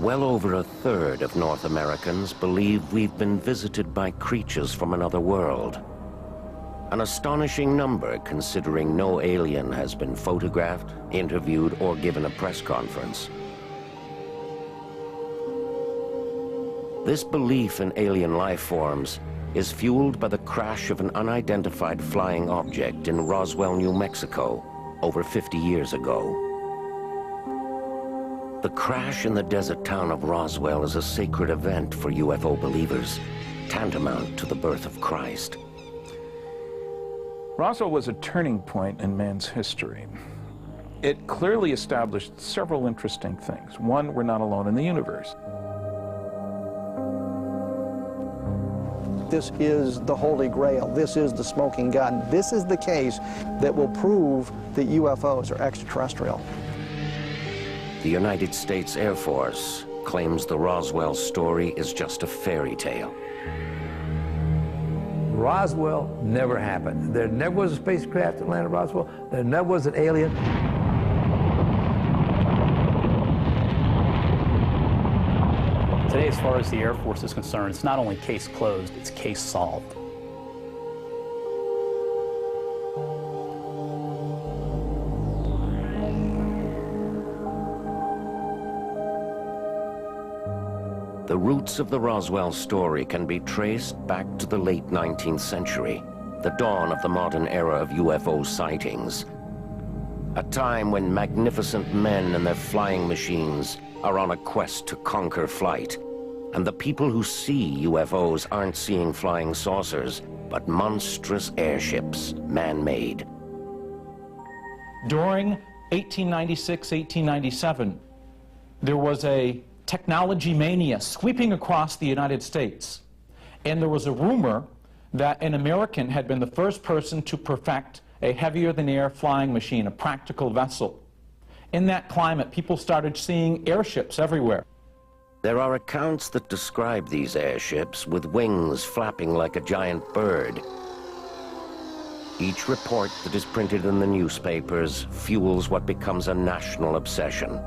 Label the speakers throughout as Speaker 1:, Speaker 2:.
Speaker 1: Well over a third of North Americans believe we've been visited by creatures from another world. An astonishing number, considering no alien has been photographed, interviewed, or given a press conference. This belief in alien life forms is fueled by the crash of an unidentified flying object in Roswell, New Mexico, over 50 years ago. The crash in the desert town of Roswell is a sacred event for UFO believers, tantamount to the birth of Christ.
Speaker 2: Roswell was a turning point in man's history. It clearly established several interesting things. One, we're not alone in the universe.
Speaker 3: This is the Holy Grail. This is the smoking gun. This is the case that will prove that UFOs are extraterrestrial.
Speaker 1: The United States Air Force claims the Roswell story is just a fairy tale.
Speaker 4: Roswell never happened. There never was a spacecraft that landed Roswell. There never was an alien.
Speaker 5: Today, as far as the Air Force is concerned, it's not only case closed, it's case solved.
Speaker 1: The roots of the Roswell story can be traced back to the late 19th century, the dawn of the modern era of UFO sightings. A time when magnificent men and their flying machines are on a quest to conquer flight, and the people who see UFOs aren't seeing flying saucers, but monstrous airships, man-made.
Speaker 6: During 1896, 1897, there was a technology mania sweeping across the United States. And there was a rumor that an American had been the first person to perfect a heavier-than-air flying machine, a practical vessel. In that climate, people started seeing airships everywhere.
Speaker 1: There are accounts that describe these airships with wings flapping like a giant bird. Each report that is printed in the newspapers fuels what becomes a national obsession.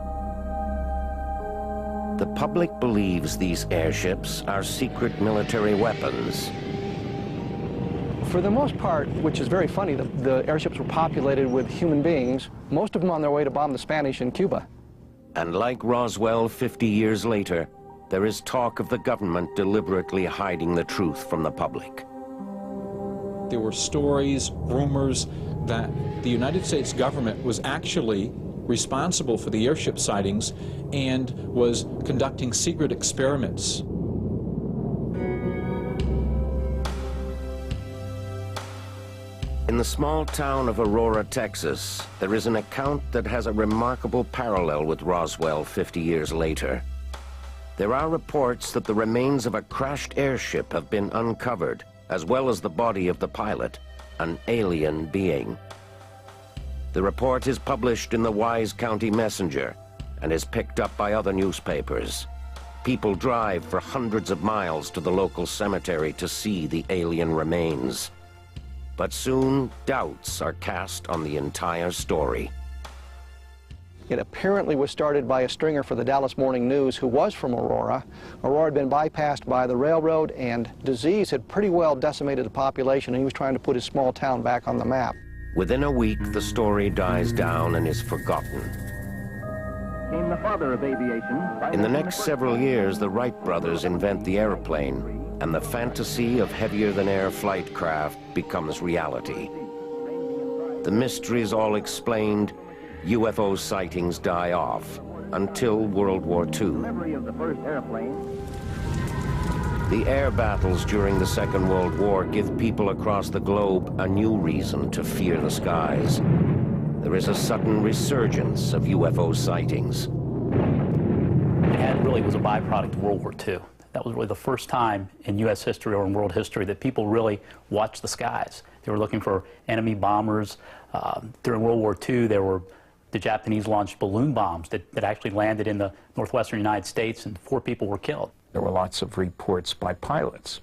Speaker 1: The public believes these airships are secret military weapons.
Speaker 3: For the most part, which is very funny, the airships were populated with human beings, most of them on their way to bomb the Spanish in Cuba.
Speaker 1: And like Roswell 50 years later, there is talk of the government deliberately hiding the truth from the public.
Speaker 7: There were stories, rumors that the United States government was actually responsible for the airship sightings and was conducting secret experiments.
Speaker 1: In the small town of Aurora, Texas, there is an account that has a remarkable parallel with Roswell 50 years later. There are reports that the remains of a crashed airship have been uncovered, as well as the body of the pilot, an alien being. The report is published in the Wise County Messenger and is picked up by other newspapers. People drive for hundreds of miles to the local cemetery to see the alien remains. But soon, doubts are cast on the entire story.
Speaker 3: It apparently was started by a stringer for the Dallas Morning News who was from Aurora. Aurora had been bypassed by the railroad, and disease had pretty well decimated the population, and he was trying to put his small town back on the map.
Speaker 1: Within a week, the story dies down and is forgotten.
Speaker 8: Came the father of aviation.
Speaker 1: In the next several years, the Wright brothers invent the airplane, and the fantasy of heavier-than-air flight craft becomes reality. The mystery is all explained, UFO sightings die off, until World War II.
Speaker 8: Delivery of the first airplane.
Speaker 1: The air battles during the Second World War give people across the globe a new reason to fear the skies. There is a sudden resurgence of UFO sightings.
Speaker 5: And it really was a byproduct of World War II. That was really the first time in U.S. history or in world history that people really watched the skies. They were looking for enemy bombers. During World War II, the Japanese launched balloon bombs that actually landed in the northwestern United States, and 4 people were killed.
Speaker 2: There were lots of reports by pilots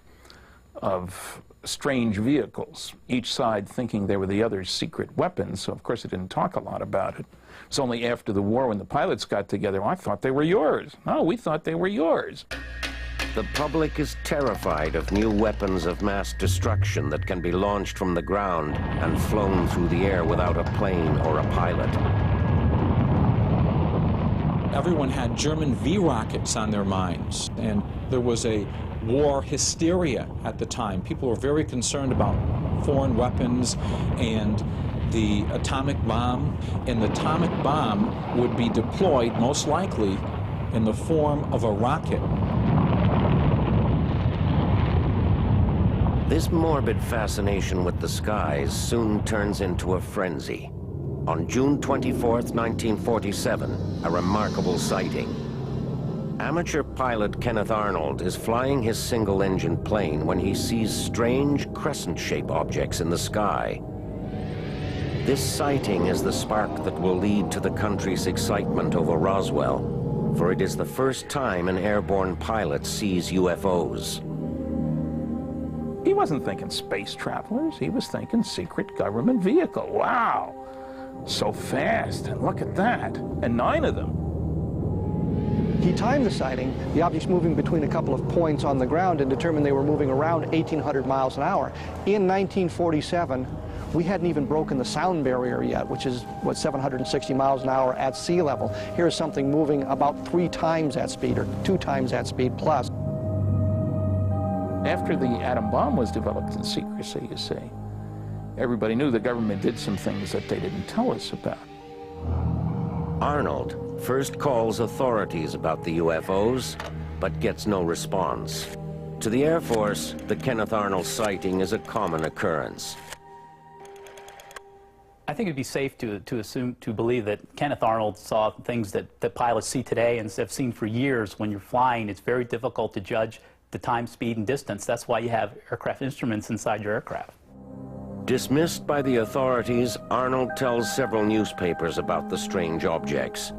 Speaker 2: of strange vehicles, each side thinking they were the other's secret weapons, so of course it didn't talk a lot about it. It's only after the war when the pilots got together, "I thought they were yours." "No, we thought they were yours."
Speaker 1: The public is terrified of new weapons of mass destruction that can be launched from the ground and flown through the air without a plane or a pilot.
Speaker 7: Everyone had German V rockets on their minds, and there was a war hysteria at the time. People were very concerned about foreign weapons and the atomic bomb. And the atomic bomb would be deployed, most likely, in the form of a rocket.
Speaker 1: This morbid fascination with the skies soon turns into a frenzy. On June 24th, 1947, a remarkable sighting. Amateur pilot Kenneth Arnold is flying his single-engine plane when he sees strange crescent-shaped objects in the sky. This sighting is the spark that will lead to the country's excitement over Roswell, for it is the first time an airborne pilot sees UFOs.
Speaker 2: He wasn't thinking space travelers, he was thinking secret government vehicle. Wow, so fast, and look at that, and 9 of them.
Speaker 3: He timed the sighting, the objects moving between a couple of points on the ground, and determined they were moving around 1,800 miles an hour. In 1947, we hadn't even broken the sound barrier yet, which is, 760 miles an hour at sea level. Here's something moving about 3 times that speed, or 2 times that speed plus.
Speaker 2: After the atom bomb was developed in secrecy, you see, everybody knew the government did some things that they didn't tell us about.
Speaker 1: Arnold first calls authorities about the UFOs, but gets no response. To the Air Force, the Kenneth Arnold sighting is a common occurrence.
Speaker 5: I think it'd be safe to believe that Kenneth Arnold saw things that pilots see today and have seen for years. When you're flying, it's very difficult to judge the time, speed, and distance. That's why you have aircraft instruments inside your aircraft.
Speaker 1: Dismissed by the authorities, Arnold tells several newspapers about the strange objects.